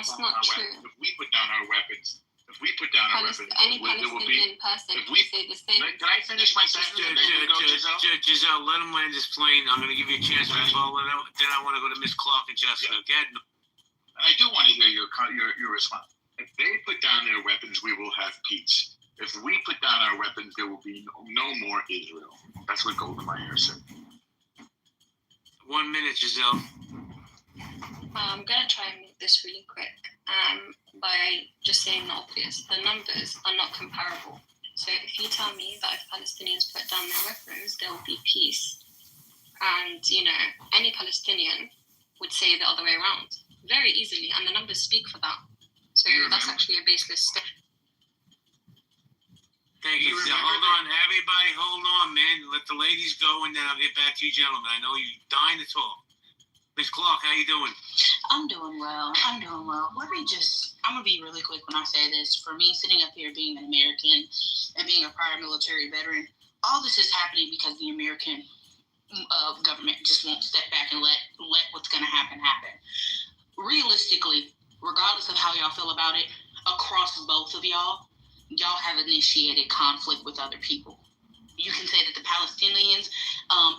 That's not true. If we put down our weapons, any Palestinian person can say the same. Can I finish my sentence? Giselle, let him land his plane. I'm going to give you a chance to follow. Then I want to go to Miss Clark and Jessica. Yeah. And I do want to hear your response. If they put down their weapons, we will have peace. If we put down our weapons, there will be no more Israel. That's what Golda Meir said. 1 minute, Giselle. I'm going to try and make this really quick by just saying the obvious. The numbers are not comparable. So if you tell me that if Palestinians put down their weapons, there will be peace, and, any Palestinian would say the other way around very easily, and the numbers speak for that. So that's actually a baseless statement. Thank you. Hold on, everybody. Hold on, man. Let the ladies go, and then I'll get back to you, gentlemen. I know you're dying to talk. Miss Clark, how you doing? I'm doing well. I'm going to be really quick when I say this. For me, sitting up here being an American and being a prior military veteran, all this is happening because the American government just won't step back and let what's going to happen. Realistically, regardless of how y'all feel about it, across both of y'all have initiated conflict with other people. You can say that the Palestinians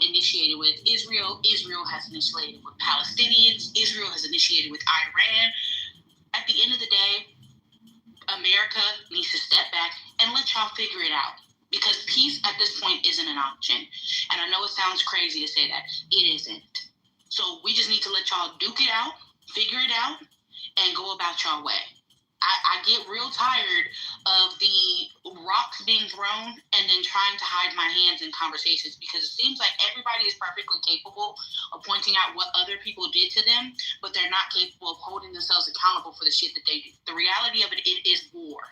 initiated with Israel. Israel has initiated with Palestinians. Israel has initiated with Iran. At the end of the day, America needs to step back and let y'all figure it out. Because peace at this point isn't an option. And I know it sounds crazy to say that. It isn't. So we just need to let y'all duke it out, figure it out, and go about y'all way. I get real tired of the rocks being thrown and then trying to hide my hands in conversations, because it seems like everybody is perfectly capable of pointing out what other people did to them, but they're not capable of holding themselves accountable for the shit that they do. The reality of it is war.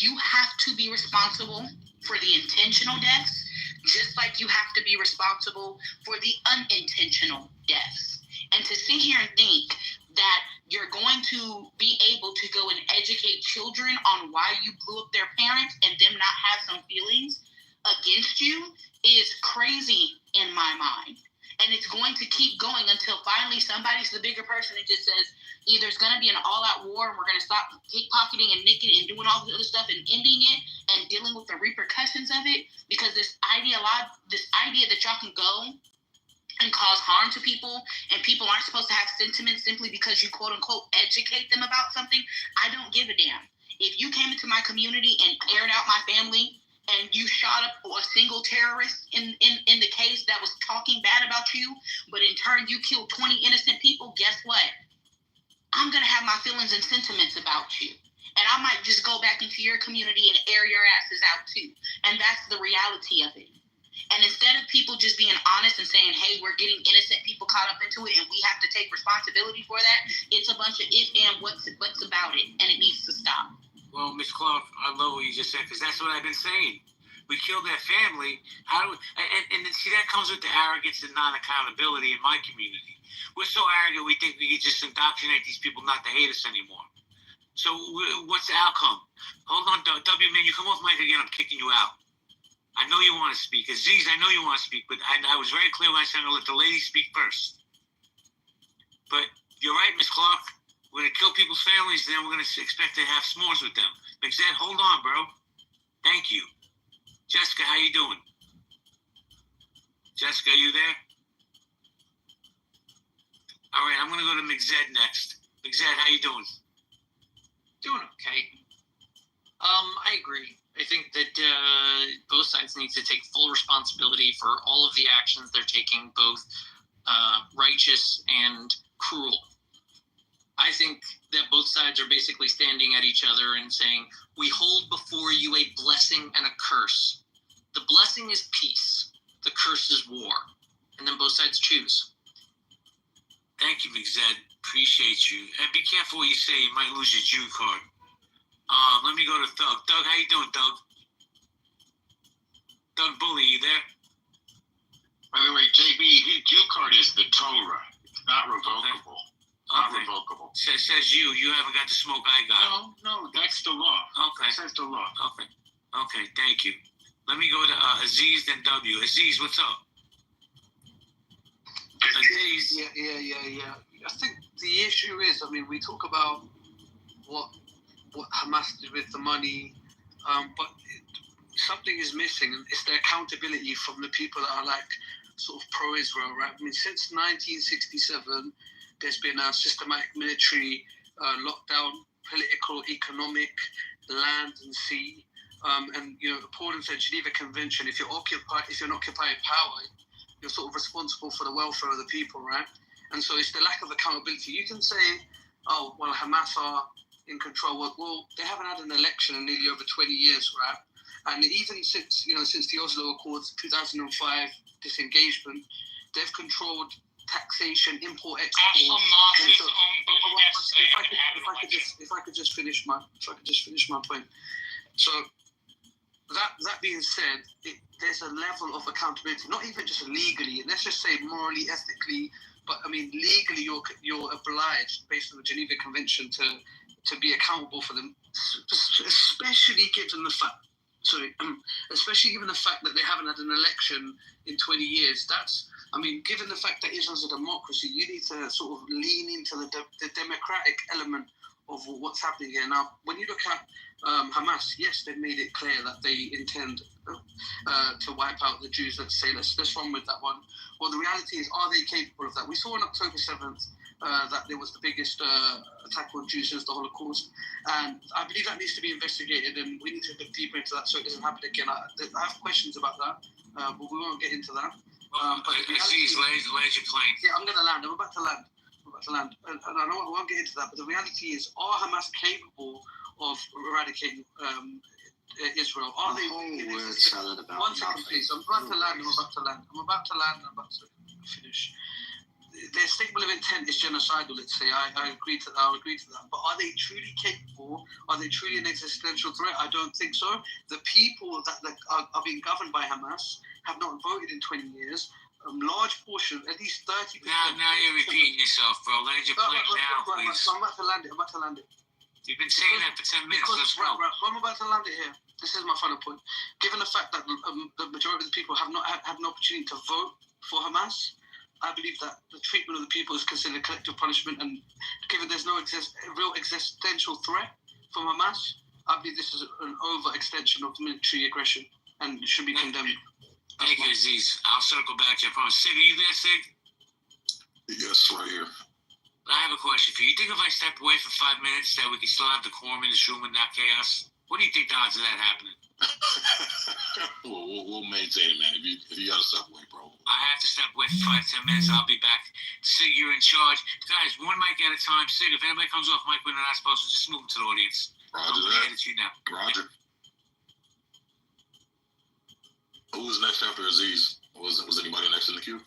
You have to be responsible for the intentional deaths, just like you have to be responsible for the unintentional deaths. And to sit here and think that you're going to be able to go and educate children on why you blew up their parents and them not have some feelings against you is crazy in my mind. And it's going to keep going until finally somebody's the bigger person and just says, either it's going to be an all-out war and we're going to stop pickpocketing and nicking and doing all the other stuff and ending it and dealing with the repercussions of it, because this idea that y'all can go and cause harm to people, and people aren't supposed to have sentiments simply because you quote-unquote educate them about something. I don't give a damn. If you came into my community and aired out my family and you shot up a single terrorist in the case that was talking bad about you, but in turn you killed 20 innocent people, guess what? I'm going to have my feelings and sentiments about you. And I might just go back into your community and air your asses out too. And that's the reality of it. And instead of people just being honest and saying, hey, we're getting innocent people caught up into it and we have to take responsibility for that, it's a bunch of if and what's about it, and it needs to stop. Well, Ms. Clark, I love what you just said, because that's what I've been saying. We killed that family. And see, that comes with the arrogance and non-accountability in my community. We're so arrogant, we think we can just indoctrinate these people not to hate us anymore. So what's the outcome? Hold on, W, man, you come off mic again, I'm kicking you out. I know you want to speak. Aziz, I know you want to speak, but I was very clear when I said to let the ladies speak first. But you're right, Ms. Clark. We're going to kill people's families, then we're going to expect to have s'mores with them. McZed, hold on, bro. Thank you. Jessica, how you doing? Jessica, are you there? All right, I'm going to go to McZed next. McZed, how you doing? Doing okay. I agree. I think that both sides need to take full responsibility for all of the actions they're taking, both righteous and cruel. I think that both sides are basically standing at each other and saying, we hold before you a blessing and a curse. The blessing is peace. The curse is war. And then both sides choose. Thank you, McZed. Appreciate you. And be careful what you say. You might lose your Jew card. Let me go to Doug. Doug, how you doing, Doug? Doug Bully, you there? By the way, JB, his Jew card is the Torah. It's not revocable. Okay. Not revocable. Says you. You haven't got the smoke I got. No, that's the law. Okay. That's the law. Okay, thank you. Let me go to Aziz, then W. Aziz, what's up? Aziz, Aziz. Yeah. I think the issue is, I mean, we talk about what Hamas did with the money, but something is missing, and it's the accountability from the people that are like sort of pro-Israel, right? I mean, since 1967, there's been a systematic military lockdown, political, economic, land and sea, and according to the Geneva Convention, if you're an occupying power, you're sort of responsible for the welfare of the people, right? And so it's the lack of accountability. You can say, oh, well, Hamas are in control. Well, they haven't had an election in nearly over 20 years, right? And even since the Oslo Accords, 2005 disengagement, they've controlled taxation, import, export. Also, If I could just finish my point. So that being said, there's a level of accountability, not even just legally. Let's just say morally, ethically, but I mean legally, you're obliged based on the Geneva Convention to be accountable for them, especially given the fact. Especially given the fact that they haven't had an election in 20 years. Given the fact that Israel's a democracy, you need to sort of lean into the democratic element of what's happening here. Now, when you look at Hamas, yes, they've made it clear that they intend to wipe out the Jews. Let's run with that one. Well, the reality is, are they capable of that? We saw on October 7th that there was the biggest attack on Jews since the Holocaust. And I believe that needs to be investigated, and we need to look deeper into that so it doesn't happen again. I have questions about that, but we won't get into that. But Aziz, land your plane. Yeah, I'm going to land. I'm about to land. And I know I won't get into that, but the reality is, are Hamas capable of eradicating Israel? Are they? Word salad about one second, please. I'm about to land. I'm about to finish. Their statement of intent is genocidal, let's say. I'll agree to that. But are they truly capable? Are they truly an existential threat? I don't think so. The people that are being governed by Hamas have not voted in 20 years. A large portion, at least 30%. Now you're repeating yourself, bro. Land your plane now, please. I'm about to land it. You've been saying that for 10 minutes. Let's go. Right. I'm about to land it here. This is my final point. Given the fact that the majority of the people have not had an opportunity to vote for Hamas, I believe that the treatment of the people is considered collective punishment, and given there's no real existential threat from Hamas, I believe this is an overextension of military aggression and it should be condemned. Thank you, Aziz. I'll circle back to you. I promise. Sig, are you there, Sig? Yes, right here. I have a question for you. You think if I step away for 5 minutes that we can still have decorum in this room and not chaos? What do you think the odds of that happening? We'll maintain it, man. If you got to step away, bro. I have to step away for 5-10 minutes. I'll be back. Sig, you're in charge. Guys, one mic at a time. Sig, if anybody comes off mic when they're not supposed to, just move them to the audience. Roger I'll that. hand it to you now. Roger. Who was next after Aziz? Was anybody next in the queue?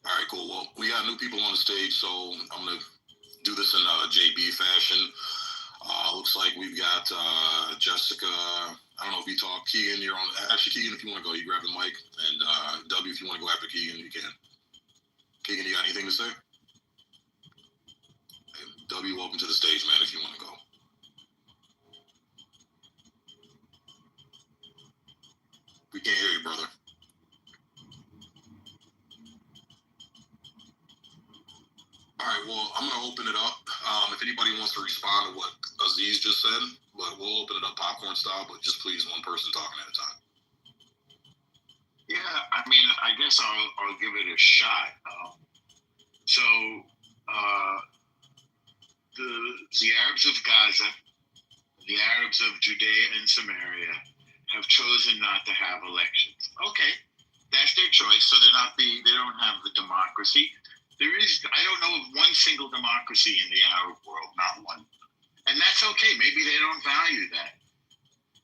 All right, cool. Well, we got new people on the stage, so I'm going to do this in JB fashion. Looks like we've got Jessica. I don't know if you talk. Keegan, you're on. Actually, Keegan, if you want to go, you grab the mic. And W, if you want to go after Keegan, you can. Keegan, you got anything to say? Hey, W, welcome to the stage, man, if you want to go. We can't hear you, brother. All right, well, I'm going to open it up. If anybody wants to respond to what Aziz just said, but we'll open it up popcorn style, but just please one person talking at a time. Yeah, I mean, I guess I'll give it a shot. The Arabs of Gaza, the Arabs of Judea and Samaria have chosen not to have elections. Okay, that's their choice. So they don't have the democracy. I don't know of one single democracy in the Arab world, not one. And that's okay. Maybe they don't value that.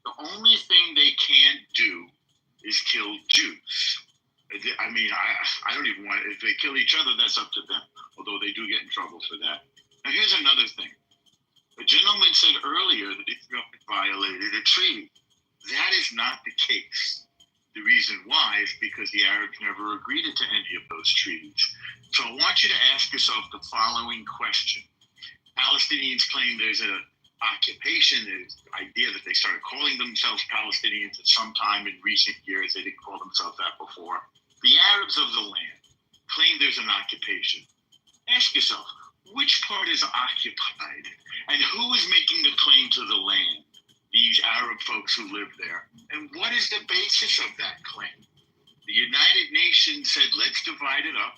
The only thing they can't do is kill Jews. I mean, I don't even want, if they kill each other, that's up to them, although they do get in trouble for that. Now, here's another thing. A gentleman said earlier that Israel violated a treaty. That is not the case. The reason why is because the Arabs never agreed to any of those treaties. So I want you to ask yourself the following question. Palestinians claim there's an occupation. There's the idea that they started calling themselves Palestinians at some time in recent years. They didn't call themselves that before. The Arabs of the land claim there's an occupation. Ask yourself, which part is occupied? And who is making the claim to the land? These Arab folks who live there. And what is the basis of that claim? The United Nations said, let's divide it up.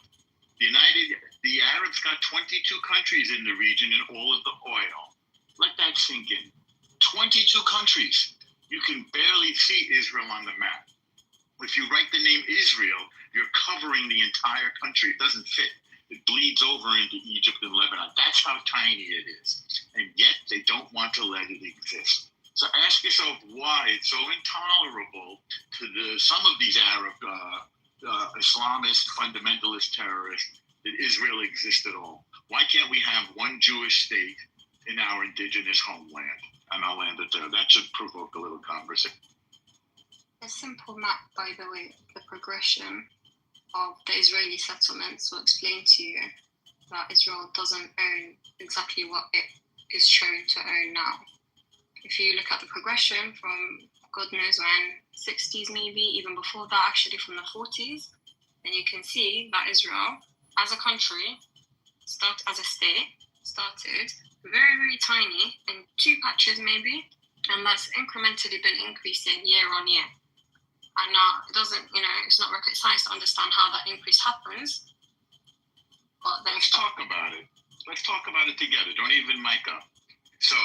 The Arabs got 22 countries in the region and all of the oil. Let that sink in. 22 countries. You can barely see Israel on the map. If you write the name Israel, you're covering the entire country. It doesn't fit. It bleeds over into Egypt and Lebanon. That's how tiny it is. And yet they don't want to let it exist. So ask yourself why it's so intolerable to some of these Arab Islamist fundamentalist terrorists that Israel exists at all. Why can't we have one Jewish state in our indigenous homeland? And I'll land it there. That should provoke a little conversation. A simple map, by the way, the progression of the Israeli settlements will explain to you that Israel doesn't own exactly what it is shown to own now. If you look at the progression from God knows when, 60s maybe, even before that, actually from the 40s, then you can see that Israel, as a country, as a state, started very, very tiny in 2 patches maybe, and that's incrementally been increasing year on year. And now it doesn't, it's not rocket science to understand how that increase happens. But then let's talk about it. Let's talk about it together. Don't even mic up. So,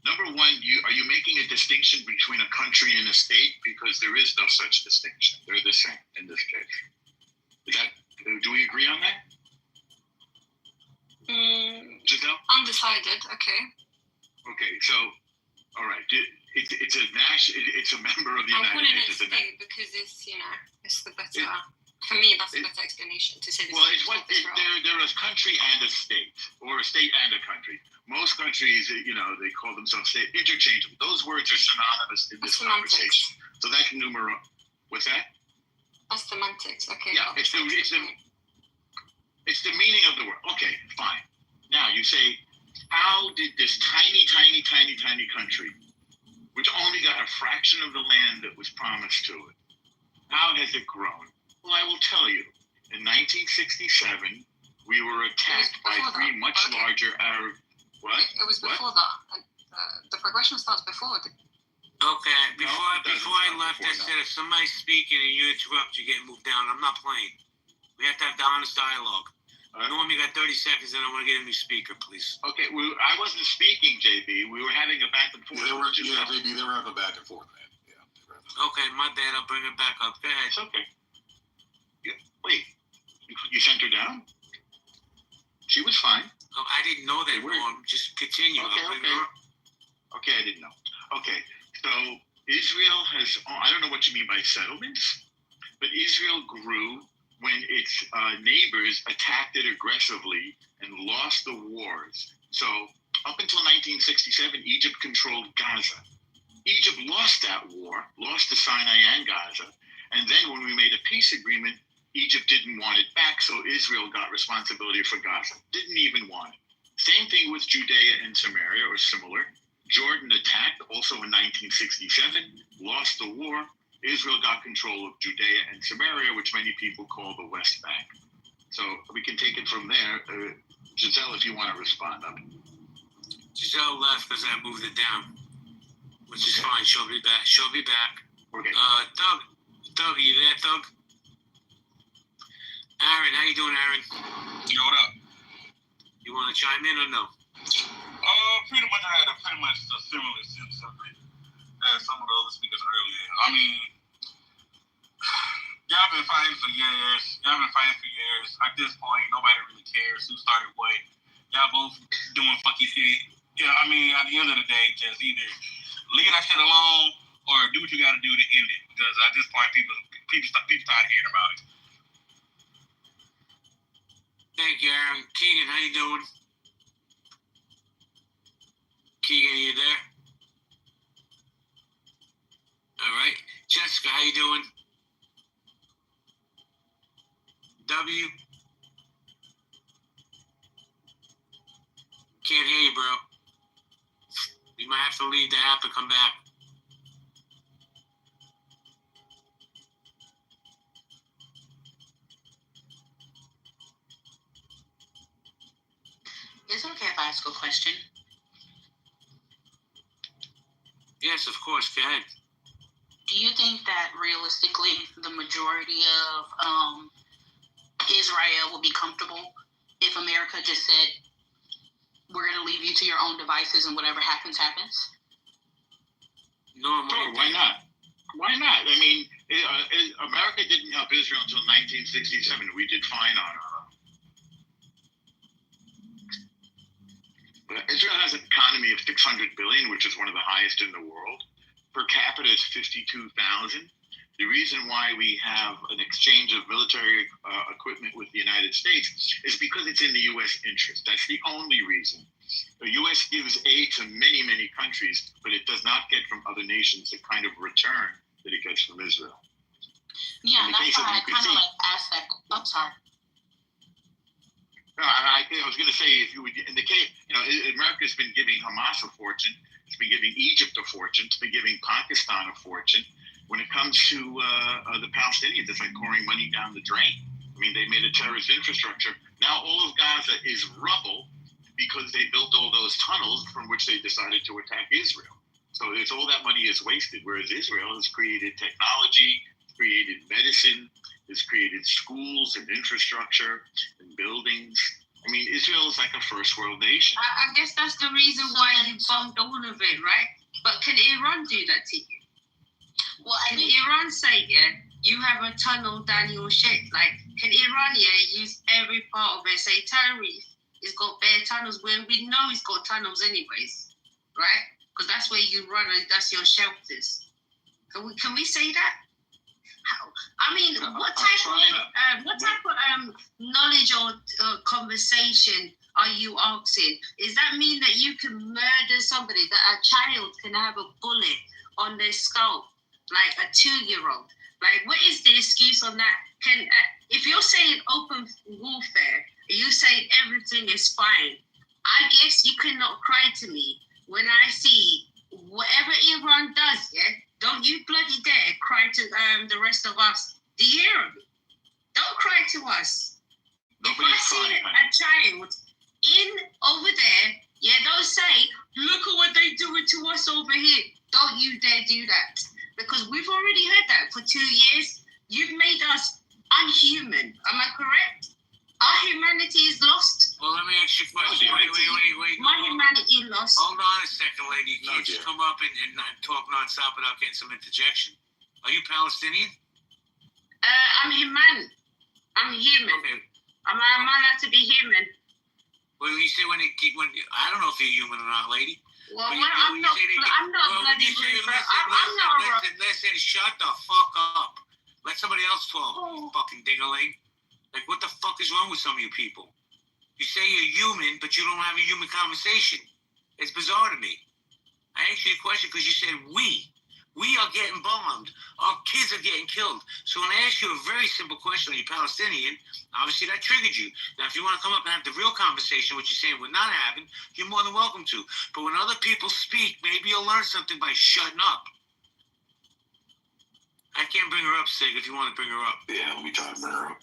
number one, are you making a distinction between a country and a state? Because there is no such distinction. They're the same in this case. Do we agree on that? Giselle? Undecided. Okay. Okay. So, all right. It's a member of the I'm United calling it Nations. state because it's the better. For me, that's the better explanation to say this. Well, they're a country and a state, or a state and a country. Most countries, they call themselves state, interchangeable. Those words are synonymous in this conversation. So that's numero. What's that? That's semantics. Okay. Yeah, it's the meaning of the word. Okay, fine. Now you say, how did this tiny country, which only got a fraction of the land that was promised to it, how has it grown? Well, I will tell you. In 1967, we were attacked by 3 much larger Arab. What? It was before that. The progression starts before. Okay, before I left, I said if somebody's speaking and you interrupt, you get moved down. I'm not playing. We have to have the honest dialogue. Norm, you got 30 seconds, and I want to get a new speaker, please. Okay, I wasn't speaking, JB. We were having a back and forth. JB, they were having a back and forth, man. Yeah. Okay, my bad. I'll bring it back up. Go ahead. It's okay. Yeah. Wait, you sent her down? She was fine. Oh, I didn't know that, Norm. Just continue. Okay, I didn't know. Okay, so Israel has, I don't know what you mean by settlements, but Israel grew when its neighbors attacked it aggressively and lost the wars. So up until 1967, Egypt controlled Gaza. Egypt lost that war, lost the Sinai and Gaza, and then when we made a peace agreement, Egypt didn't want it back, so Israel got responsibility for Gaza. Didn't even want it. Same thing with Judea and Samaria, or similar. Jordan attacked also in 1967, lost the war. Israel got control of Judea and Samaria, which many people call the West Bank. So we can take it from there. Giselle, if you want to respond on it. Giselle left because I moved it down, which is fine. She'll be back. Okay. Doug, are you there, Doug? Aaron, how you doing, Aaron? Yo, what up? You want to chime in or no? Pretty much I had a similar sentiment as some of the other speakers earlier. I mean, y'all been fighting for years. At this point, nobody really cares who started what. Y'all both doing funky shit. Yeah, I mean, at the end of the day, just either leave that shit alone or do what you got to do to end it. Because at this point, people start hearing about it. Thank you, Aaron. Keegan, how you doing? Keegan, are you there? All right. Jessica, how you doing? W? Can't hear you, bro. You might have to leave the app and come back. Is it okay if I ask a question? Yes, of course. Go ahead. Do you think that realistically the majority of Israel will be comfortable if America just said, we're going to leave you to your own devices and whatever happens, happens? Normally. Sure, why not? Why not? I mean, America didn't help Israel until 1967. We did fine on our own. Israel has an economy of $600 billion, which is one of the highest in the world. Per capita is 52,000. The reason why we have an exchange of military equipment with the United States is because it's in the U.S. interest. That's the only reason. The U.S. gives aid to many, many countries, but it does not get from other nations the kind of return that it gets from Israel. Yeah, that's why I kind of like asked that. I'm sorry. No, I was going to say, if you would, in the case, America's been giving Hamas a fortune. It's been giving Egypt a fortune. It's been giving Pakistan a fortune. When it comes to the Palestinians, it's like pouring money down the drain. I mean, they made a terrorist infrastructure. Now all of Gaza is rubble because they built all those tunnels from which they decided to attack Israel. So it's all that money is wasted, whereas Israel has created technology, created medicine, has created schools and infrastructure and buildings. I mean, Israel is like a first world nation. I guess that's the reason why you bombed all of it, right? But can Iran do that to you? Well, Can Iran say, yeah, you have a tunnel down your shit? Like, can Iran, use every part of it? Say, Tariq, it's got bare tunnels where we know it's got tunnels anyways, right? Because that's where you run and that's your shelters. Can we say that? How? I mean, what type of knowledge or conversation are you asking? Does that mean that you can murder somebody, that a child can have a bullet on their skull, like a 2-year-old? Like, what is the excuse on that? If you're saying open warfare, you saying everything is fine, I guess you cannot cry to me when I see whatever Iran does, yeah? Don't you bloody dare cry to the rest of us. Do you hear me? Don't cry to us. Nobody's if I see crying, a child over there, yeah, don't say, look at what they're doing to us over here. Don't you dare do that. Because we've already heard that for 2 years. You've made us unhuman. Am I correct? Our humanity is lost. Well, let me ask you a question. Wait. My humanity lost. Hold on a second, lady. You can't just come up and not talk nonstop without getting some interjection. Are you Palestinian? I'm human. I'm human. Okay. I'm allowed to be human. Well, you say when I don't know if you're human or not, lady. Well, I'm not bloody Listen, shut the fuck up. Let somebody else talk, fucking ding-a-ling. Like, what the fuck is wrong with some of you people? You say you're human, but you don't have a human conversation. It's bizarre to me. I asked you a question because you said we. We are getting bombed. Our kids are getting killed. So when I ask you a very simple question, are you Palestinian? Obviously that triggered you. Now, if you want to come up and have the real conversation, which you're saying we're not having, you're more than welcome to. But when other people speak, maybe you'll learn something by shutting up. I can't bring her up, Sig, if you want to bring her up. Yeah, let me try to bring her up.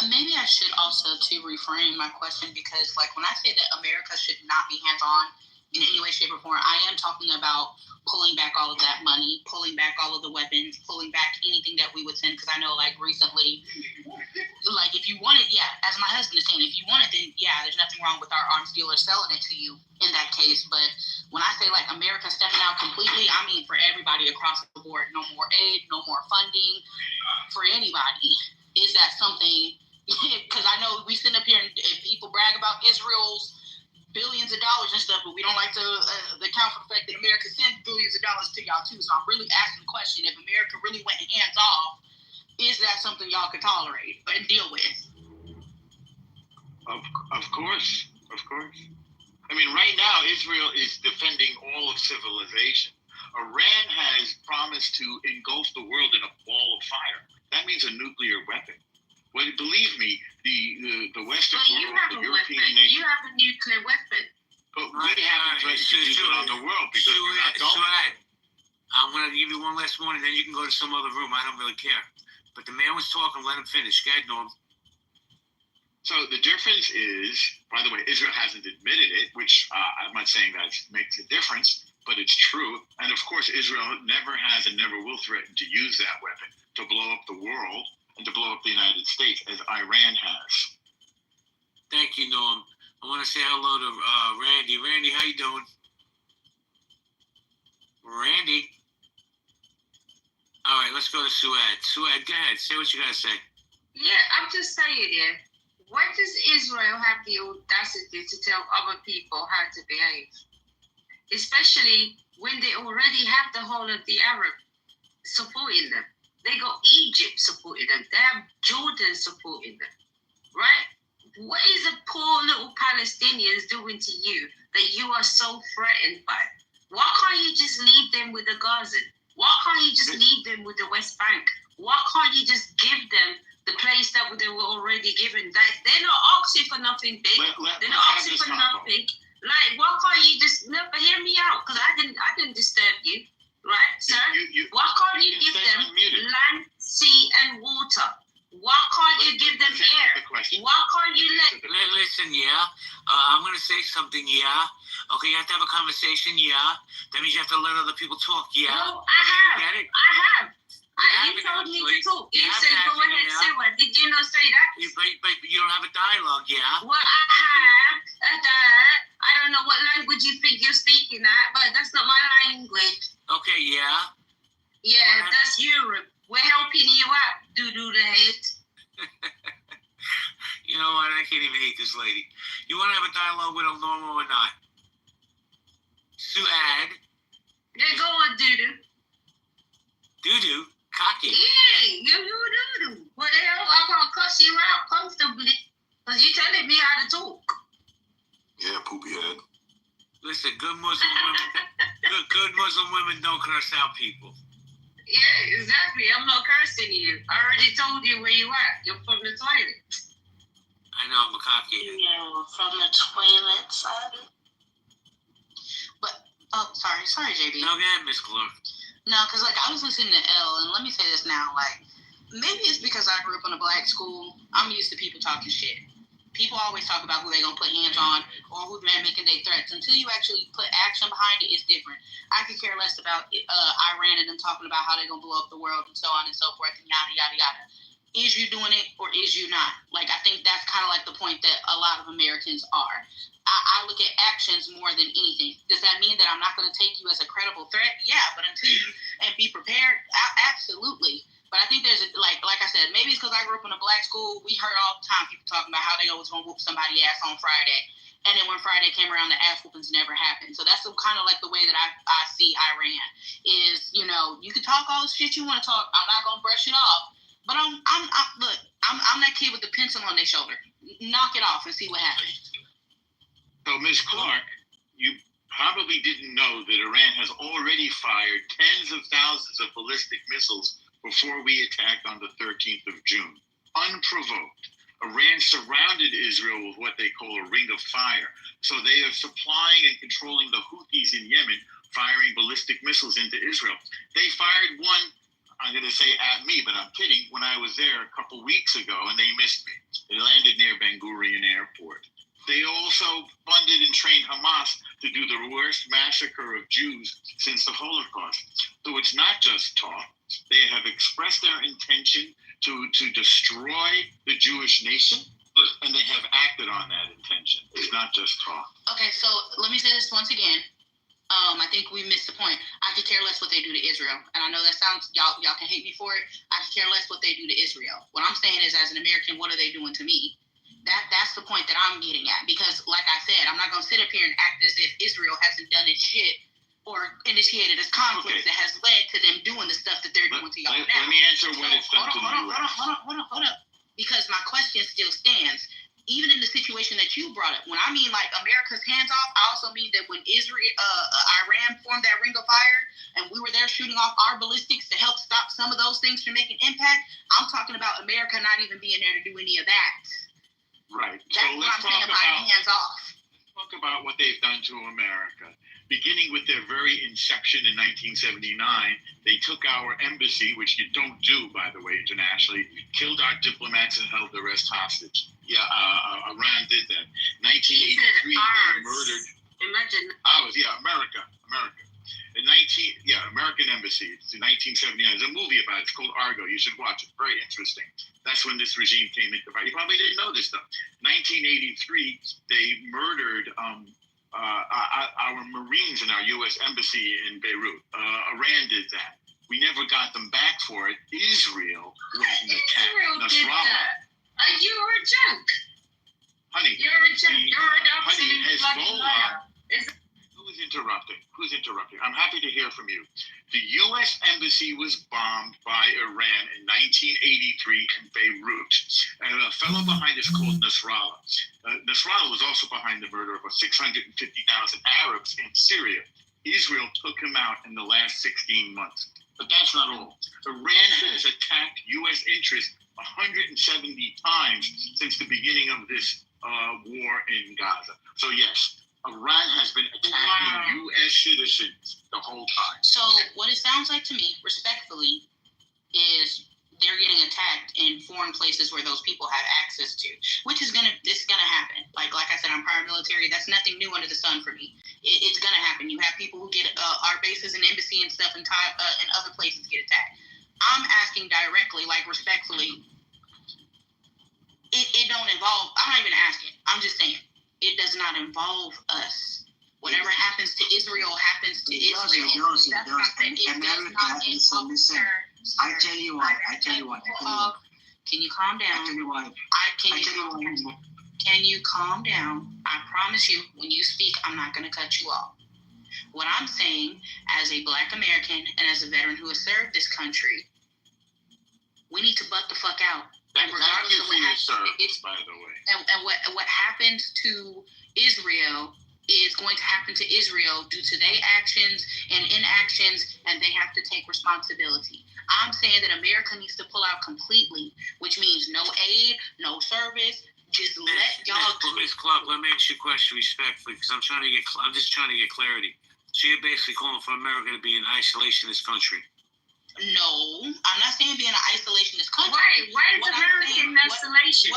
Maybe I should also to reframe my question, because like when I say that America should not be hands-on in any way, shape, or form, I am talking about pulling back all of that money, pulling back all of the weapons, pulling back anything that we would send. Because I know, like, recently, like, if you want it, yeah, as my husband is saying, if you want it, then yeah, there's nothing wrong with our arms dealer selling it to you in that case. But when I say, like, America stepping out completely, I mean for everybody across the board. No more aid, no more funding for anybody. Is that something, because I know we sit up here and people brag about Israel's billions of dollars and stuff, but we don't like to account for the fact that America sends billions of dollars to y'all too. So I'm really asking the question, if America really went hands off, is that something y'all could tolerate and deal with? Of course. I mean, right now, Israel is defending all of civilization. Iran has promised to engulf the world in a ball of fire. That means a nuclear weapon. Well, believe me, the Western world, the European nations... You have a nuclear weapon. But we haven't tried to use it on the world because we're not going. I'm going to give you one last one, and then you can go to some other room. I don't really care. But the man was talking. Let him finish. Go ahead, Norm. So the difference is, by the way, Israel hasn't admitted it, which I'm not saying that makes a difference, but it's true. And of course, Israel never has and never will threaten to use that weapon to blow up the world and to blow up the United States, as Iran has. Thank you, Norm. I want to say hello to Randy. Randy, how you doing? Randy. All right, let's go to Suad. Suad, go ahead. Say what you got to say. Yeah, I'm just saying, yeah. Why does Israel have the audacity to tell other people how to behave? Especially when they already have the whole of the Arab supporting them. They got Egypt supporting them. They have Jordan supporting them. Right? What is the poor little Palestinians doing to you that you are so threatened by? Why can't you just leave them with the Gaza? Why can't you just leave them with the West Bank? Why can't you just give them the place that they were already given? They're not asking for nothing big. They're not asking for nothing. Like, why can't you just hear me out? Because I didn't disturb you, right, sir? Why can't you give them land, sea, and water? Why can't you give them air? Why can't you let... Listen, yeah. I'm going to say something, yeah. Okay, you have to have a conversation, yeah. That means you have to let other people talk, yeah. No, I have. Get it? I have. You told me to talk. You said, go ahead, say what? Did you not say that? But you don't have a dialogue, yeah. Well, I have. I don't know what language you think you're speaking at, but that's not my language. Okay, yeah. Yeah, that's Europe. We're helping you out, doo-doo the head. You know what? I can't even hate this lady. You want to have a dialogue with them, normal or not? Suad. Yeah, go on, doo-doo. Doo-doo? Cocky. Yeah, you doo-doo. What the hell? I'm going to cuss you out comfortably because you're telling me how to talk. Yeah, poopy head. Listen, good Muslim women, good Muslim women don't curse out people. Yeah, exactly. I'm not cursing you. I already told you where you at. You're from the toilet. I know, I'm a cocky. Yeah, from the toilet side. But, sorry, JB. No, go ahead, Miss Clark. No, because, I was listening to L, and let me say this now, maybe it's because I grew up in a black school. I'm used to people talking shit. People always talk about who they're going to put hands on or who's making their threats. Until you actually put action behind it, it's different. I could care less about Iran and them talking about how they're going to blow up the world and so on and so forth and yada, yada, yada. Is you doing it or is you not? I think that's kind of the point that a lot of Americans are. I look at actions more than anything. Does that mean that I'm not going to take you as a credible threat? Yeah, but until you and be prepared, absolutely. But I think there's, like I said, maybe it's because I grew up in a black school. We heard all the time people talking about how they was going to whoop somebody's ass on Friday. And then when Friday came around, the ass whoopings never happened. So that's kind of the way that I see Iran is, you can talk all the shit you want to talk. I'm not going to brush it off. But I'm that kid with the pencil on their shoulder. Knock it off and see what happens. So, Ms. Clark, you probably didn't know that Iran has already fired tens of thousands of ballistic missiles before we attacked on the 13th of June, unprovoked. Iran surrounded Israel with what they call a ring of fire. So they are supplying and controlling the Houthis in Yemen, firing ballistic missiles into Israel. They fired one, I'm going to say at me, but I'm kidding, when I was there a couple weeks ago, and they missed me. They landed near Ben Gurion Airport. They also funded and trained Hamas to do the worst massacre of Jews since the Holocaust. So it's not just talk. They have expressed their intention to destroy the Jewish nation, and they have acted on that intention. It's not just talk. Okay, so let me say this once again. I think we missed the point. I could care less what they do to Israel. And I know that sounds, y'all can hate me for it. I could care less what they do to Israel. What I'm saying is, as an American, what are they doing to me? That's the point that I'm getting at. Because, like I said, I'm not going to sit up here and act as if Israel hasn't done its shit or initiated this conflict that has led to them doing the stuff that they're doing to y'all now. Let me answer what it's done to the U.S. Hold up. Because my question still stands. Even in the situation that you brought up, when I mean America's hands off, I also mean that when Iran formed that ring of fire and we were there shooting off our ballistics to help stop some of those things from making impact, I'm talking about America not even being there to do any of that. Right. That's what I'm saying about hands off. Talk about what they've done to America. beginning with their very inception in 1979, they took our embassy, which you don't do, by the way, internationally, killed our diplomats and held the rest hostage. Yeah, Iran did that. 1983, they murdered. Imagine. America. American embassy. It's in 1979. There's a movie about it. It's called Argo. You should watch it. Very interesting. That's when this regime came into power. You probably didn't know this stuff. 1983, they murdered our Marines in our U.S. embassy in Beirut. Iran did that. We never got them back for it. Israel went and attacked Nasrallah. You're a joke. Honey, You're a joke. You're an absolute bloody liar. Who's interrupting? I'm happy to hear from you. The U.S. embassy was bombed by Iran in 1983 in Beirut. And a fellow behind us called Nasrallah. Nasrallah was also behind the murder of 650,000 Arabs in Syria. Israel took him out in the last 16 months. But that's not all. Iran has attacked U.S. interests 170 times since the beginning of this war in Gaza. So yes, Iran has been attacking U.S. citizens the whole time. So what it sounds like to me, respectfully, is they're getting attacked in foreign places where those people have access to, which is gonna happen. Like I said, I'm prior military. That's nothing new under the sun for me. It's gonna happen. You have people who get our bases and embassy and stuff and other places get attacked. I'm asking directly, like respectfully. It don't involve. I'm not even asking. I'm just saying. It does not involve us. Whatever happens to Israel happens to Israel. I tell you what. Can you calm down? Can you calm down? I promise you, when you speak, I'm not going to cut you off. What I'm saying, as a Black American and as a veteran who has served this country, we need to butt the fuck out. And regardless of what happens, by the way. And what happens to Israel is going to happen to Israel due to their actions and inactions, and they have to take responsibility. I'm saying that America needs to pull out completely, which means no aid, no service. Just let y'all. Ms. Clark, let me ask you a question respectfully, because I'm just trying to get clarity. So you're basically calling for America to be in isolation in this country? No, I'm not saying be in an isolationist country. Why is America in isolation?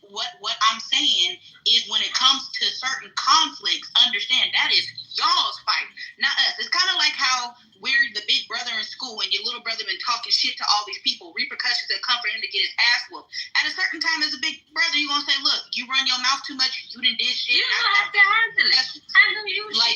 What I'm saying is when it comes to certain conflicts, understand that is y'all's fight, not us. It's kind of like how we're the big brother in school and your little brother been talking shit to all these people, repercussions that come for him to get his ass whooped. At a certain time as a big brother, you're going to say, look, you run your mouth too much, you done did shit. You're going to have to handle it.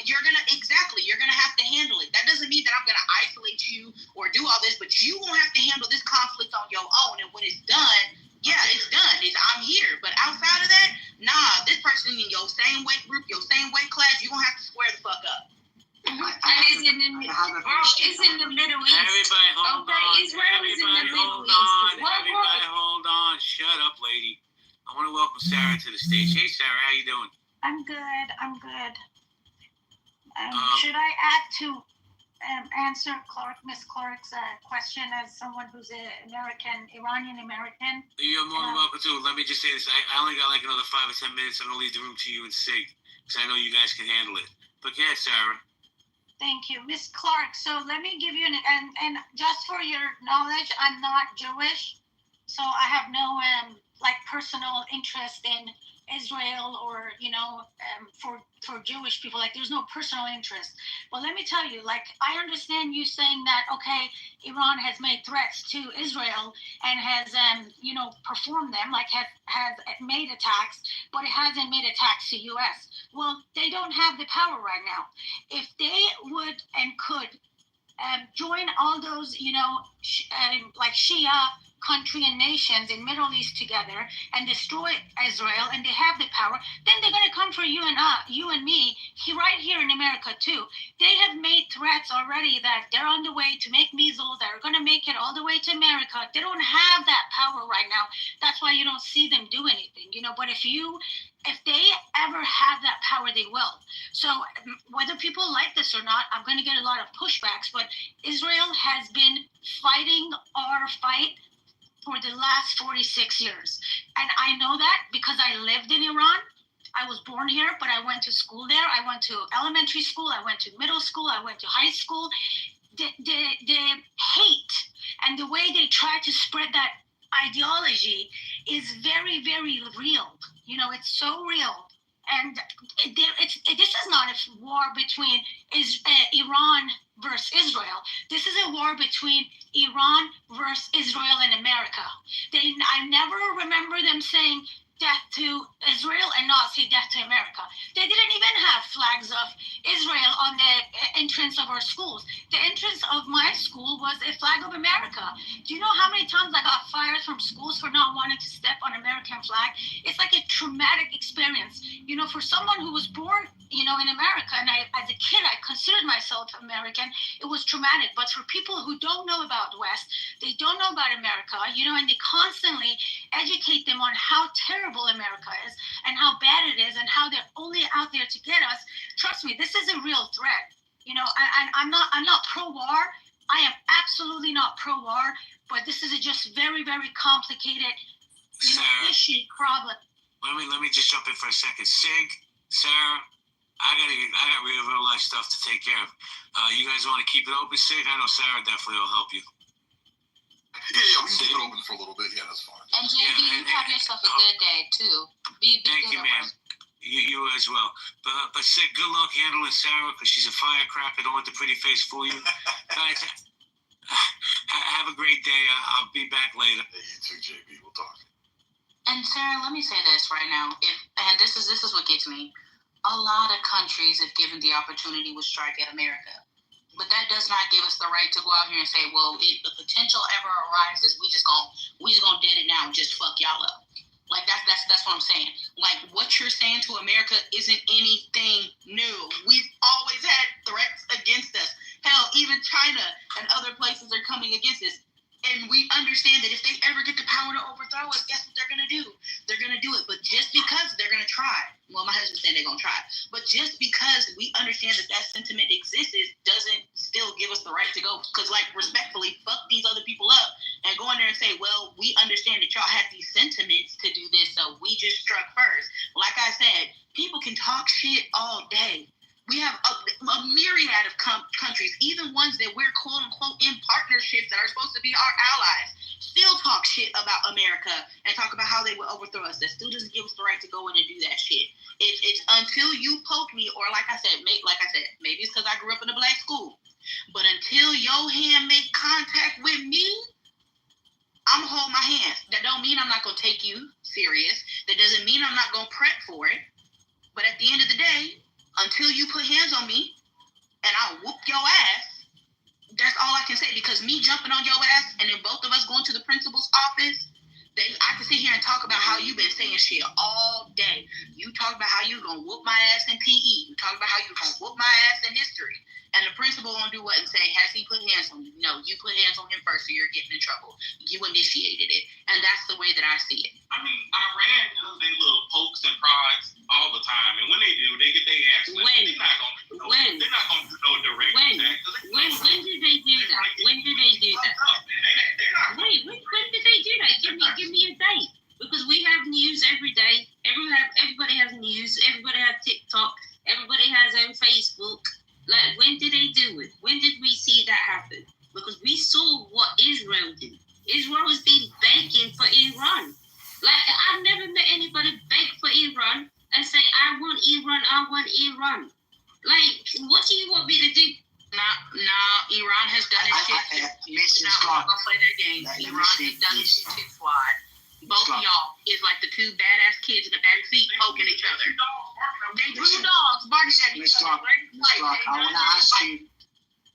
You're going to have to handle it. That doesn't mean that I'm going to isolate you or do all this, but you going to have to handle this conflict on your own. And when it's done, yeah, it's done. I'm here. But outside of that, nah, this person in your same weight group, your same weight class, you're going to have to square the fuck up. It's in the Middle East. Everybody hold on. Israel is in the Middle East. Everybody hold on. Shut up, lady. I want to welcome Sarah to the stage. Hey, Sarah, how you doing? I'm good. Should I add to answer Miss Clark's question as someone who's an Iranian American? You're more than welcome to. Let me just say this. I only got like another 5 or 10 minutes. I'm going to leave the room to you and Sig, because I know you guys can handle it. But go ahead, Sarah. Thank you. Miss Clark, so let me give you and just for your knowledge, I'm not Jewish, so I have no personal interest in Israel or for Jewish people. Like, there's no personal interest. But let me tell you, I understand you saying that, okay, Iran has made threats to Israel and has performed them, has made attacks, but it hasn't made attacks to US. Well, they don't have the power right now. If they would and could join all those Shia country and nations in Middle East together and destroy Israel, and they have the power, then they're going to come for you and me right here in America too. They have made threats already that they're on the way to make missiles that are going to make it all the way to America. They don't have that power right now. That's why you don't see them do anything, but if they ever have that power, they will. So whether people like this or not, I'm going to get a lot of pushbacks, but Israel has been fighting our fight for the last 46 years. And I know that because I lived in Iran I was born here, but I went to school there. I went to elementary school. I went to middle school. I went to high school. The hate and the way they try to spread that ideology is very, very real. You know, it's so real. And this is not a war between Iran versus Israel. This is a war between Iran versus Israel and America. I never remember them saying death to Israel and not say death to America. They didn't even have flags of Israel on the entrance of our schools. The entrance of my school was a flag of America. Do you know how many times I got fired from schools for not wanting to step on American flag? It's like a traumatic experience. You know, for someone who was born, you know, in America, and as a kid, I considered myself American, it was traumatic. But for people who don't know about the West, they don't know about America, you know, and they constantly educate them on how terrible America is and how bad it is and how they're only out there to get us. Trust me, this is a real threat. You know, I'm not pro-war. I am absolutely not pro-war, but this is a just very, very complicated, you know, issue, problem. Let me just jump in for a second. Sig, Sarah, I got real life stuff to take care of. You guys want to keep it open, Sig? I know Sarah definitely will help you. Yeah, we can keep it open for a little bit. Yeah, that's fine. And JB, you have yourself a good day too. Thank you, ma'am. You as well. But Sid, good luck handling Sarah because she's a firecracker. Don't let the pretty face fool you. Guys, have a great day. I'll be back later. Hey, you too, JB. We'll talk. And Sarah, let me say this right now. And this is what gets me. A lot of countries, if given the opportunity, would strike at America. But that does not give us the right to go out here and say, well, if the potential ever arises, we just gonna dead it now and just fuck y'all up. Like that's what I'm saying. Like what you're saying to America isn't anything new. We've always had threats against us. Hell, even China and other places are coming against us. And we understand that if they ever get the power to overthrow us, guess what they're going to do? They're going to do it. But just because they're going to try. Well, my husband's saying they're going to try. But just because we understand that sentiment exists doesn't still give us the right to go. Because, like, respectfully, fuck these other people up and go in there and say, well, we understand that y'all have these sentiments to do this, so we just struck first. Like I said, people can talk shit all day. We have a myriad of countries, even ones that we're quote-unquote in partnerships that are supposed to be our allies, still talk shit about America and talk about how they will overthrow us. That still doesn't give us the right to go in and do that shit. It's until you poke me, or like I said, maybe it's because I grew up in a black school, but until your hand make contact with me, I'm gonna hold my hand. That don't mean I'm not gonna take you serious. That doesn't mean I'm not gonna prep for it. But at the end of the day, until you put hands on me and I'll whoop your ass, that's all I can say. Because me jumping on your ass and then both of us going to the principal's office, I can sit here and talk about how you've been saying shit all day. You talk about how you're going to whoop my ass in PE. You talk about how you're going to whoop my ass in history. And the principal won't do what and say, has he put hands on you? No, you put hands on him first, so you're getting in trouble. You initiated it. And that's the way that I see it. I mean, Iran does their little pokes and prods all the time. And when they do, they get their ass slapped. They're not going to do no direct attack. When did they do that? When did they do that? Wait, when did they do that? Give me a date. Because we have news every day. Everybody has news. Everybody has TikTok. Everybody has their Facebook. Like, when did they do it? When did we see that happen? Because we saw what Israel did. Israel has been begging for Iran. Like, I've never met anybody beg for Iran and say, I want Iran. Like, what do you want me to do? Nah, Iran has done this shit. Mrs. Not Clark, gonna play their game. Iran has done this shit to Squad. Both of y'all is like the two badass kids in the back seat poking each other. They two dogs barking at each other.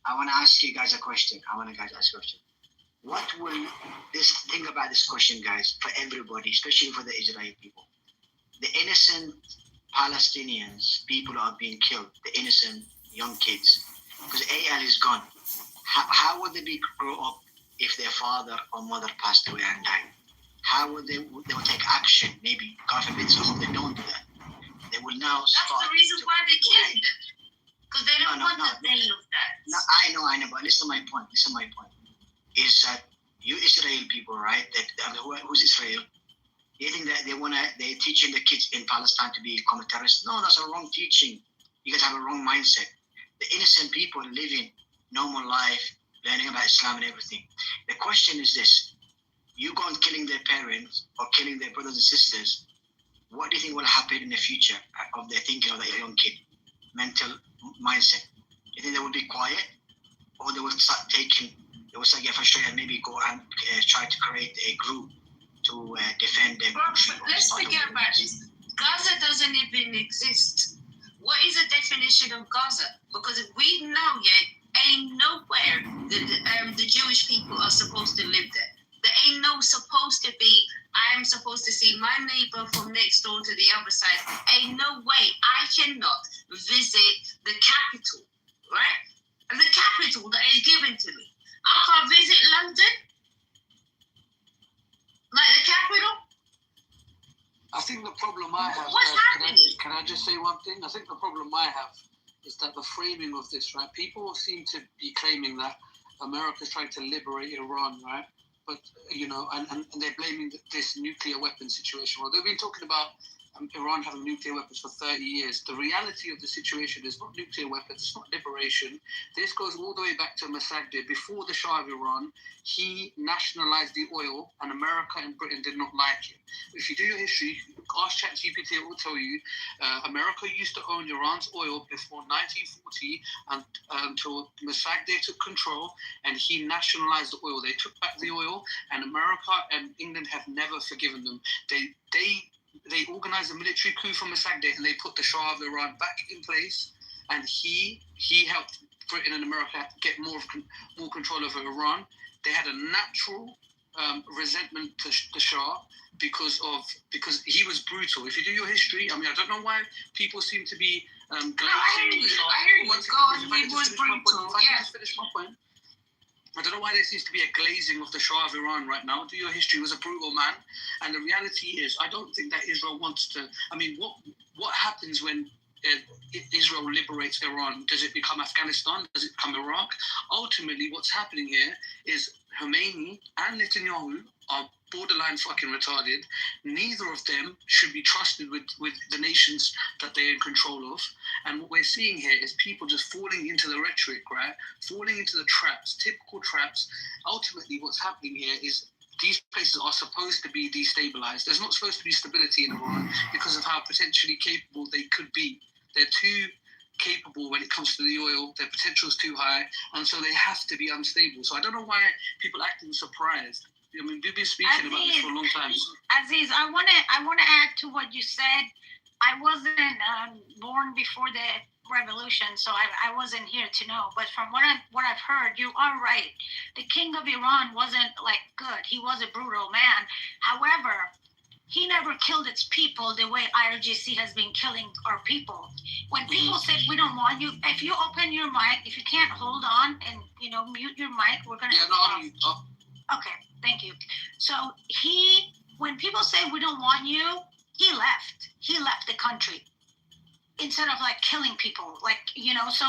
I want to ask you guys a question. What will think about this question, guys, for everybody, especially for the Israeli people? The innocent Palestinians, people are being killed, the innocent young kids, because AL is gone. How would they grow up if their father or mother passed away and died? How would they will take action? Maybe, God forbid, so they don't do that. They will now start. That's the reason why they killed them. Because they don't want the day of that. No, I know, but listen to my point. Is that you Israeli people, right? Who's Israel? They think that they're teaching the kids in Palestine to become a terrorist. No, that's a wrong teaching. You guys have a wrong mindset. The innocent people living normal life, learning about Islam and everything. The question is this: you go and killing their parents or killing their brothers and sisters. What do you think will happen in the future of their thinking of that young kid? Mental mindset. You think they will be quiet, or they will start getting frustrated and maybe go and try to create a group to defend them? Let's forget about this. Gaza doesn't even exist. What is the definition of Gaza? Because we know yet ain't nowhere that the Jewish people are supposed to live there. There ain't no supposed to be. I am supposed to see my neighbor from next door to the other side. Ain't no way I cannot visit the capital, right? The capital that is given to me. I can't visit London, like the capital. I think the problem I have. What's happening? Can I just say one thing? I think the problem I have is that the framing of this, right? People seem to be claiming that America's trying to liberate Iran, right? But, and they're blaming this nuclear weapon situation. Well, they've been talking about Iran having nuclear weapons for 30 years. The reality of the situation is not nuclear weapons, it's not liberation. This goes all the way back to Mossadegh. Before the Shah of Iran, he nationalized the oil, and America and Britain did not like it. If you do your history, ask ChatGPT, it will tell you America used to own Iran's oil before 1940 and until Mossadegh took control and he nationalized the oil. They took back the oil, and America and England have never forgiven them. They organized a military coup from Mossadegh, and they put the Shah of Iran back in place, and he helped Britain and America get more control over Iran. They had a natural resentment to the Shah because he was brutal. If you do your history, I don't know why people seem to be glazing. I hear you. He was brutal. Yeah. Finish my point. I don't know why there seems to be a glazing of the Shah of Iran right now. Do your history, he was a brutal man. And the reality is, I don't think that Israel wants to... what happens when Israel liberates Iran? Does it become Afghanistan? Does it become Iraq? Ultimately, what's happening here is Khomeini and Netanyahu are borderline fucking retarded. Neither of them should be trusted with the nations that they're in control of. And what we're seeing here is people just falling into the rhetoric, right? Falling into the traps, typical traps. Ultimately, what's happening here is these places are supposed to be destabilized. There's not supposed to be stability in Iran because of how potentially capable they could be. They're too capable when it comes to the oil. Their potential is too high, and so they have to be unstable. So I don't know why people acting surprised. We've been speaking about this for a long time. Aziz, I want to add to what you said. I wasn't born before the revolution, so I wasn't here to know. But from what I've heard, you are right. The king of Iran wasn't good. He was a brutal man. However, he never killed its people the way IRGC has been killing our people. When people said we don't want you, if you open your mic, if you can't hold on and mute your mic, we're gonna. Okay, thank you. So when people say we don't want you, he left. He left the country instead of killing people. So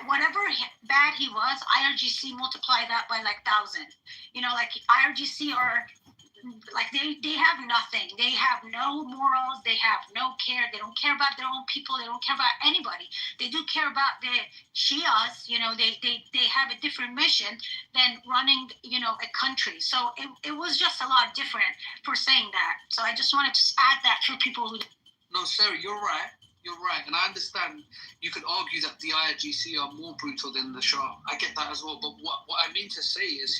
whatever bad he was, IRGC multiply that by 1,000. IRGC are. They have nothing. They have no morals. They have no care. They don't care about their own people. They don't care about anybody. They do care about the Shias. They have a different mission than running, a country. So it was just a lot different for saying that. So I just wanted to add that for people who... No, Sarah, you're right. You're right. And I understand you could argue that the IRGC are more brutal than the Shah. I get that as well. But what I mean to say is,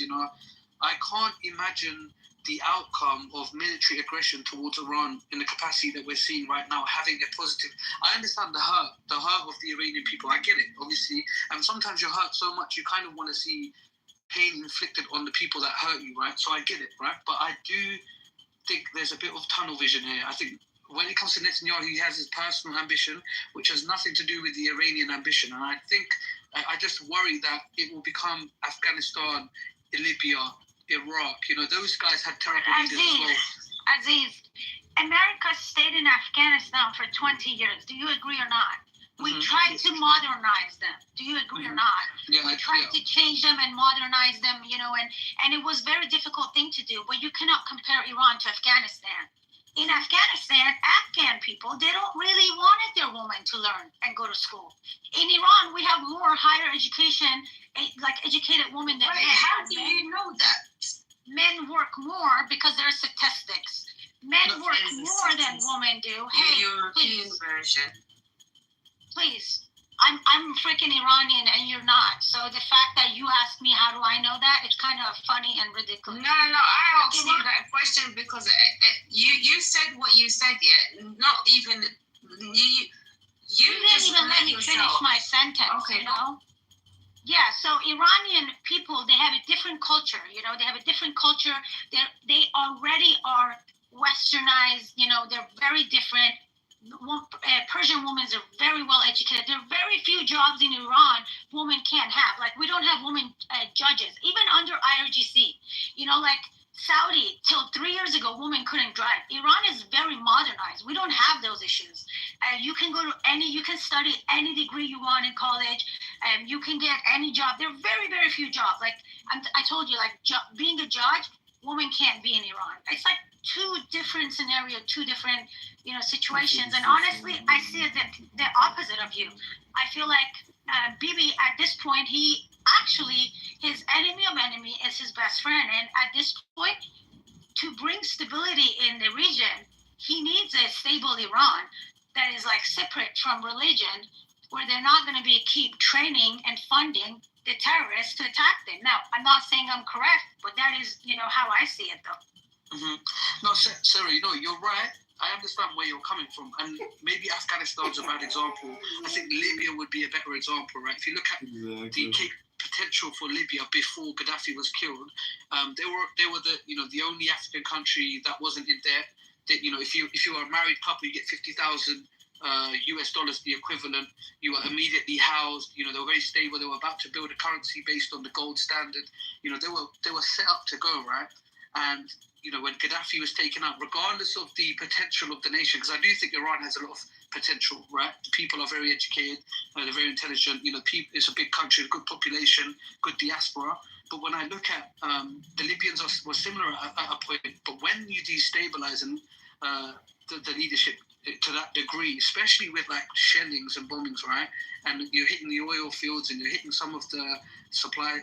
I can't imagine the outcome of military aggression towards Iran in the capacity that we're seeing right now having a positive... I understand the hurt of the Iranian people. I get it, obviously. And sometimes you're hurt so much, you kind of want to see pain inflicted on the people that hurt you, right? So I get it, right? But I do think there's a bit of tunnel vision here. I think when it comes to Netanyahu, he has his personal ambition, which has nothing to do with the Iranian ambition. And I think, I just worry that it will become Afghanistan, Libya, Iraq, those guys had terrible leaders as well. Aziz, America stayed in Afghanistan for 20 years. Do you agree or not? We tried to modernize them. Do you agree or not? Yeah, we tried to change them and modernize them, and it was a very difficult thing to do. But you cannot compare Iran to Afghanistan. In Afghanistan, Afghan people, they don't really wanted their women to learn and go to school. In Iran, we have more higher education, like educated women than Right. men. How do you know that? Men work more because there are statistics. Men work There's a more than statistics. women do. The Hey, European version. please. I'm freaking Iranian and you're not. So the fact that you asked me how do I know that, it's kind of funny and ridiculous. No, I asked you that question because you said what you said. Yeah, not even you. You didn't even let me finish my sentence. Okay, you know. Yeah, so Iranian people, they have a different culture. You know, they have a different culture. They already are westernized. You know, they're very different. Persian women are very well educated. There are very few jobs in Iran women can't have. Like, we don't have women judges, even under IRGC. You know, like Saudi, till 3 years ago, women couldn't drive. Iran is very modernized. We don't have those issues. You can go to you can study any degree you want in college. You can get any job. There are very, very few jobs. Like I told you, like being a judge, women can't be in Iran. It's like two different scenarios, two different, situations. And honestly, I see it the opposite of you. I feel like Bibi, at this point, his enemy of enemy is his best friend. And at this point, to bring stability in the region, he needs a stable Iran that is like separate from religion, where they're not going to keep training and funding the terrorists to attack them. Now, I'm not saying I'm correct, but that is, how I see it, though. Mm-hmm. No, Sarah, you're right. I understand where you're coming from, and maybe Afghanistan's a bad example. I think Libya would be a better example, right? If you look at the potential for Libya before Gaddafi was killed, they were the only African country that wasn't in debt. That if you are a married couple, you get $50,000 US dollars, the equivalent. You are immediately housed. They were very stable. They were about to build a currency based on the gold standard. They were set up to go, right? And when Gaddafi was taken out, regardless of the potential of the nation, because I do think Iran has a lot of potential, right? The people are very educated, they're very intelligent. It's a big country, a good population, good diaspora. But when I look at the Libyans were similar at a point. But when you destabilize the leadership to that degree, especially with like shellings and bombings, right? And you're hitting the oil fields and you're hitting some of the supply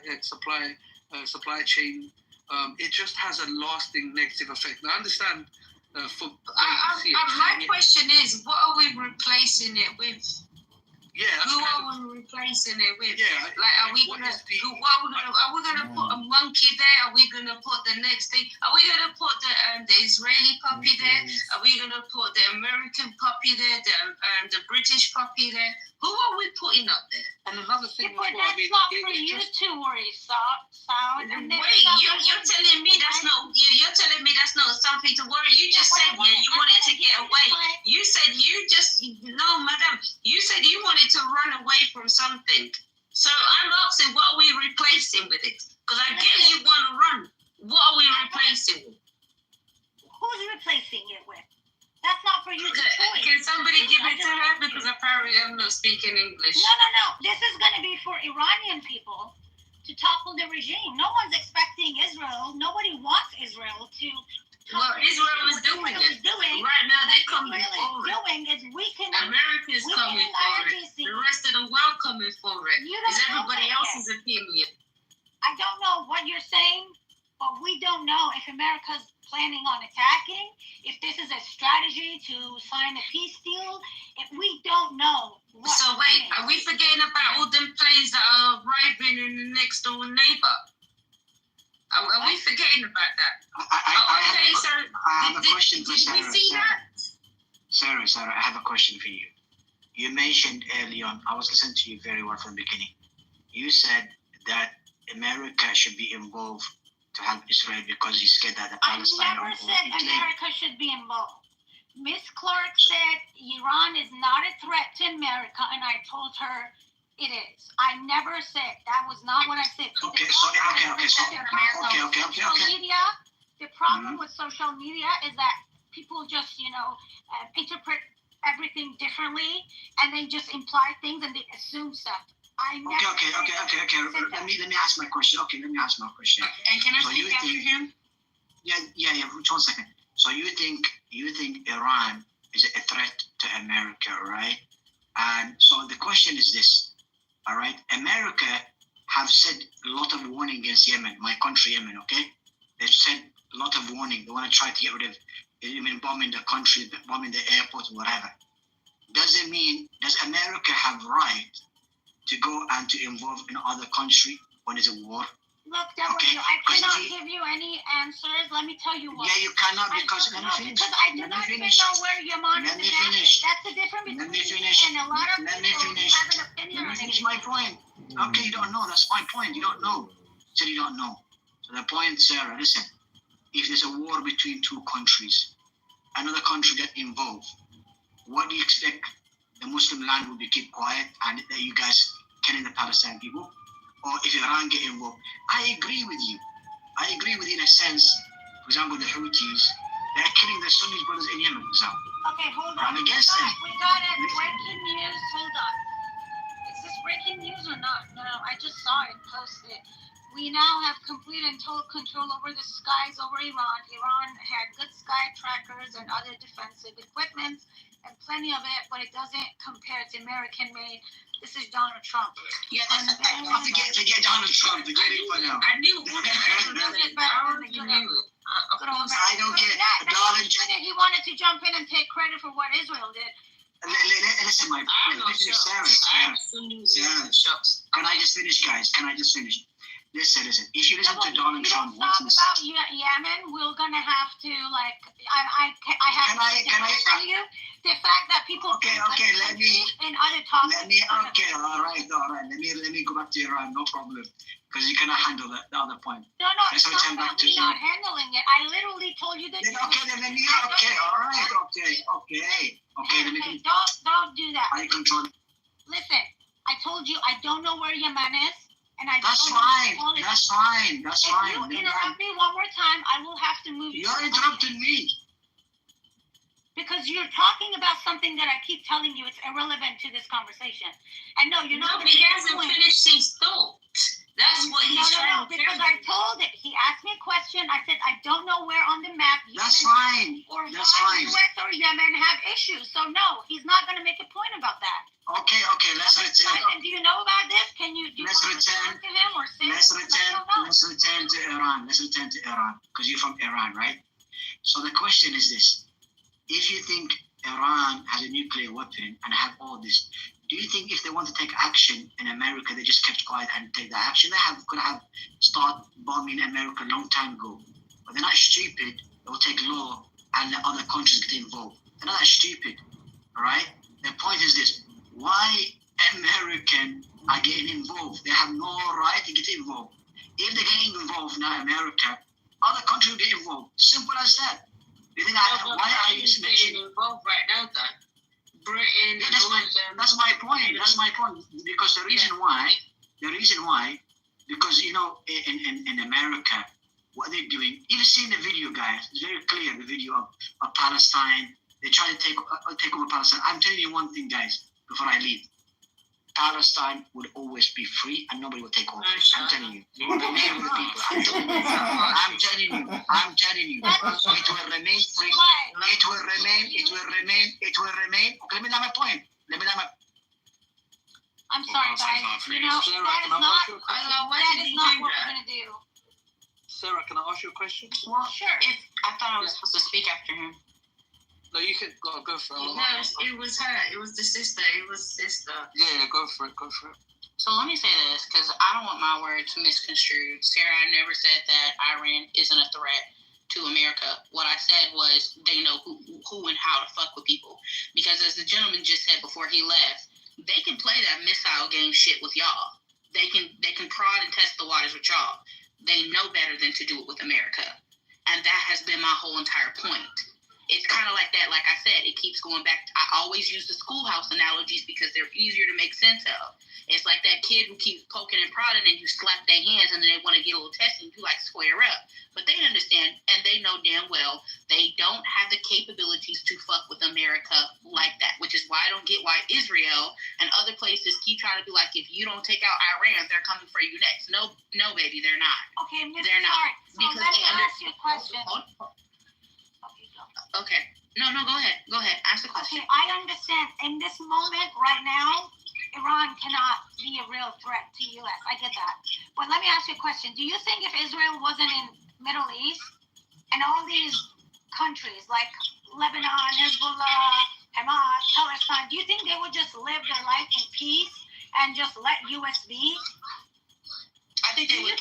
chain. It just has a lasting negative effect. Now, I understand. My question is, what are we replacing it with? Yeah. Who are we replacing it with? Yeah. Like, are we gonna put a monkey there? Are we gonna put the next thing? Are we gonna put the Israeli puppy there? Are we gonna put the American puppy there? The British puppy there? Who are we putting up there? And another thing, but that's not for you to worry, Saud. You're telling me that's not. You're telling me that's not something to worry. You just said you wanted to get away. You said madam. You said you wanted to run away from something. So I'm asking, what are we replacing with it? Because I get you want to run. What are we replacing with? Who's replacing it with? That's not for you to choose. Can somebody give it to her? Because apparently I'm not speaking English. No. This is going to be for Iranian people to topple the regime. No one's expecting Israel. Nobody wants Israel to. Well, Israel is doing it. Right now, they're coming forward. America's coming forward. The rest of the world coming forward. Is everybody else's opinion? I don't know what you're saying, but we don't know if America's planning on attacking, if this is a strategy to sign a peace deal, if we don't know. So wait, are we forgetting about all them planes that are arriving in the next door neighbor? Are we forgetting about that? I have a question for Sarah. Did we see that? Sarah, I have a question for you. You mentioned early on, I was listening to you very well from the beginning. You said that America should be involved to help Israel because he's scared that the Palestinians. I never said America should be involved. Miss Clark said Iran is not a threat to America, and I told her it is. I never said that was not what I said. Okay. Media. The problem with social media is that people just, interpret everything differently, and they just imply things and they assume stuff. Okay. Let me ask my question. And can I speak after him? Yeah. 1 second. So you think you think Iran is a threat to America, right? And so the question is this, all right? America have said a lot of warning against Yemen, my country, Yemen, okay? They've said a lot of warning. They want to try to get rid of, bombing the country, bombing the airport, whatever. Does America have right to go and to involve in other country when there's a war? Look, I cannot give you any answers. Let me tell you why. Yeah, you cannot because let me finish. Because I do not even know where Yaman is. Let me finish. That's the difference between me and a lot of people who have an opinion on it. Let me finish my point. Okay, you don't know. That's my point. You don't know. So you don't know. So the point, Sarah, listen. If there's a war between two countries, another country get involved, what do you expect? The Muslim land will be keep quiet and that you guys killing the Palestinian people? Or if Iran get involved? I agree with you. I agree with you in a sense. For example, the Houthis, they're killing the Sunni brothers in Yemen, for example. Okay, hold on. I'm against them. We got it. Breaking news. Hold on. Is this breaking news or not? No, I just saw it posted. We now have complete and total control over the skies over Iran. Iran had good sky trackers and other defensive equipment and plenty of it, but it doesn't compare to American-made. This is Donald Trump. Yeah, that's Forget Donald Trump. Forget it for now. I knew. I don't get Donald Trump. He wanted to jump in and take credit for what Israel did. Listen, my Sarah. Can I just finish, guys? Can I just finish? Listen. If you listen to Donald Trump, talk about Yemen, we're gonna have to I have to tell you the fact that people okay. Let me in other topics. All right. Let me go back to Iran. No problem, because you cannot handle the other point. No, it's not about me not handling it. I literally told you that. Then, let me. All right. Let me. Don't do that. I control. Listen, I told you I don't know where Yemen is. And That's fine. If you interrupt me one more time, I will have to move you. You're interrupting me. Because you're talking about something that I keep telling you it's irrelevant to this conversation. And no, you're not. No, he hasn't finished his thought. That's what he's trying to tell you. Because I told it. He asked me a question. I said, I don't know where on the map That's fine. Or US or Yemen have issues. So no, he's not going to make a point about that. Okay, let's return. And do you know about this? Can you let's return to him or say let's return to Iran. Because you're from Iran, right? So the question is this. If you think Iran has a nuclear weapon and have all this, do you think if they want to take action in America, they just kept quiet and take that action? They could have started bombing America a long time ago. But they're not stupid. They will take law and let other countries get involved. They're not stupid, all right? The point is this. Why Americans are getting involved? They have no right to get involved. If they're getting involved now, America, other countries will get involved. Simple as that. You think why are you getting involved right now, though? Britain. Yeah, that's my point. Because the reason why, because in America, what they're doing, you've seen the video, guys. It's very clear, the video of Palestine. They try to take over Palestine. I'm telling you one thing, guys, before I leave. Palestine will always be free and nobody will take over. I'm telling you. I'm telling you. It will remain free. It will remain. Okay, let me know my point. I'm sorry, guys. That is not what we're going to do. Sarah, can I ask you a question? Well, sure. I thought I was supposed to speak after him. No, you can go for it. No, it was her. It was the sister. Yeah, go for it. So let me say this, because I don't want my words misconstrued. Sarah, I never said that Iran isn't a threat to America. What I said was they know who and how to fuck with people. Because as the gentleman just said before he left, they can play that missile game shit with y'all. They can prod and test the waters with y'all. They know better than to do it with America. And that has been my whole entire point. It's kind of like that. Like I said, it keeps going back. I always use the schoolhouse analogies because they're easier to make sense of. It's like that kid who keeps poking and prodding and you slap their hands and then they want to get a little testing. You like square up. But they understand and they know damn well they don't have the capabilities to fuck with America like that, which is why I don't get why Israel and other places keep trying to be like, if you don't take out Iran, they're coming for you next. No, baby, they're not. Okay, Ms. They're not. Clark, so let me ask you a question. Okay. No, go ahead. Go ahead. Ask the question. Okay, I understand. In this moment, right now, Iran cannot be a real threat to U.S. I get that. But let me ask you a question. Do you think if Israel wasn't in Middle East and all these countries like Lebanon, Hezbollah, Hamas, Palestine, do you think they would just live their life in peace and just let U.S. be? I think they would.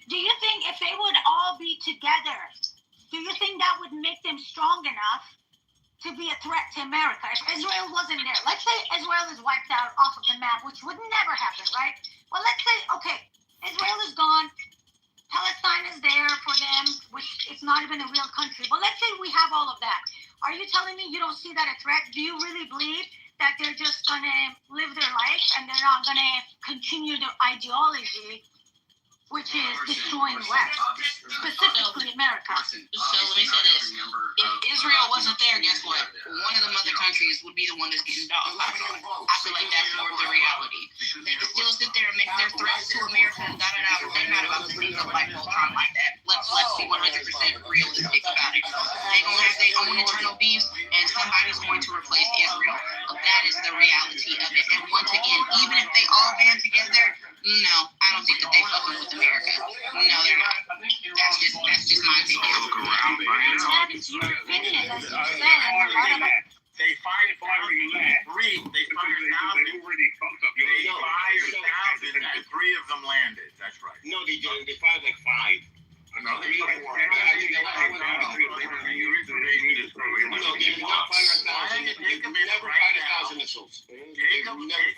Do you think if they would all be together, do you think that would make them strong enough to be a threat to America? If Israel wasn't there, let's say Israel is wiped out off of the map, which would never happen, right? Well, let's say, okay, Israel is gone, Palestine is there for them, which it's not even a real country. But let's say we have all of that. Are you telling me you don't see that a threat? Do you really believe that they're just going to live their life and they're not going to continue their ideology, which is destroying West, specifically America? So let me say this. If Israel wasn't there, guess what? One of the other countries would be the one that's getting dogged. I feel like that's more of the reality. They can still sit there and make their threats to America and da-da-da, but they're not about to sneak up like Voltron like that. Let's be 100% realistic about it. They're going to have their own internal beefs, and somebody's going to replace Israel. That is the reality of it. And once again, even if they all band together, no, I don't think that they fucking with America. No, they're not. That's just my opinion. That is your opinion, as you said, and a lot of They fired thousands. They fired thousands, and 3 of them landed. That's right. No, they didn't. They fired like 5. No, they fired 4. They did not fire 1,000 missiles. Take a minute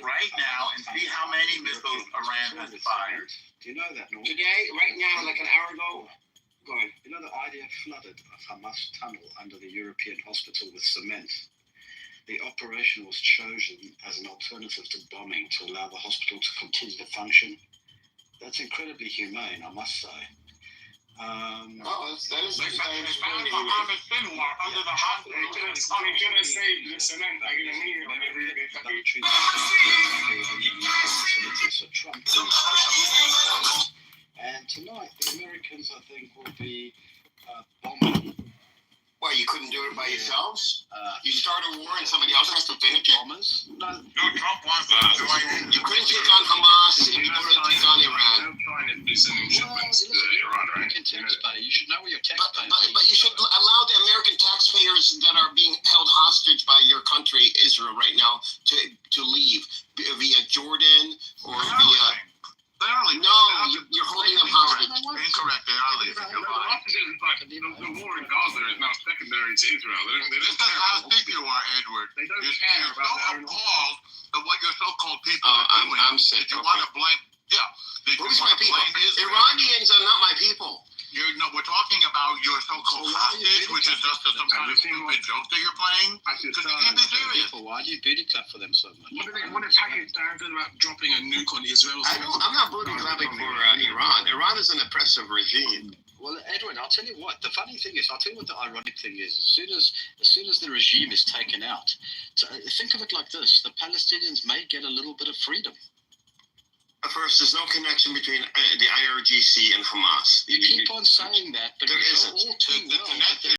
right now and see how many missiles Iran has fired. Do you know that? Today, right now, like an hour ago, go ahead. You know the IDF flooded a Hamas tunnel under the European hospital with cement. The operation was chosen as an alternative to bombing to allow the hospital to continue to function. That's incredibly humane, I must say. That is they found Mohammed Sinwar under the hospital. Gonna save the cement. And tonight, the Americans, I think, will be bombing. Why, you couldn't do it by yourselves? You start a war and somebody else has to finish it? Bombers? No. Trump wants to join. You couldn't take on Hamas and you couldn't take on Iran. You should know where your taxpayers but you should allow the American taxpayers that are being held hostage by your country, Israel, right now, to leave via Jordan or via... No, you're holding them hostage. Incorrect. They are leaving. The war in Gaza is now secondary to Israel. This is how sick you are, Edward. You're so appalled at what your so-called people are doing. I'm sick. You want to blame? Yeah. Who's my people? Iranians are not my people. We're talking about your so-called hostage, which is just some kind of stupid joke that you're playing. Because you can't be serious. Why do you booty clap for them so much? What is Pakistan doing about dropping a nuke on Israel? I'm not booty clapping for Iran. Iran is an oppressive regime. Well, Edwin, I'll tell you what. The funny thing is, I'll tell you what the ironic thing is. As soon as the regime is taken out, think of it like this: the Palestinians may get a little bit of freedom. First, there's no connection between the IRGC and Hamas. You keep on saying that, but there isn't. all too well.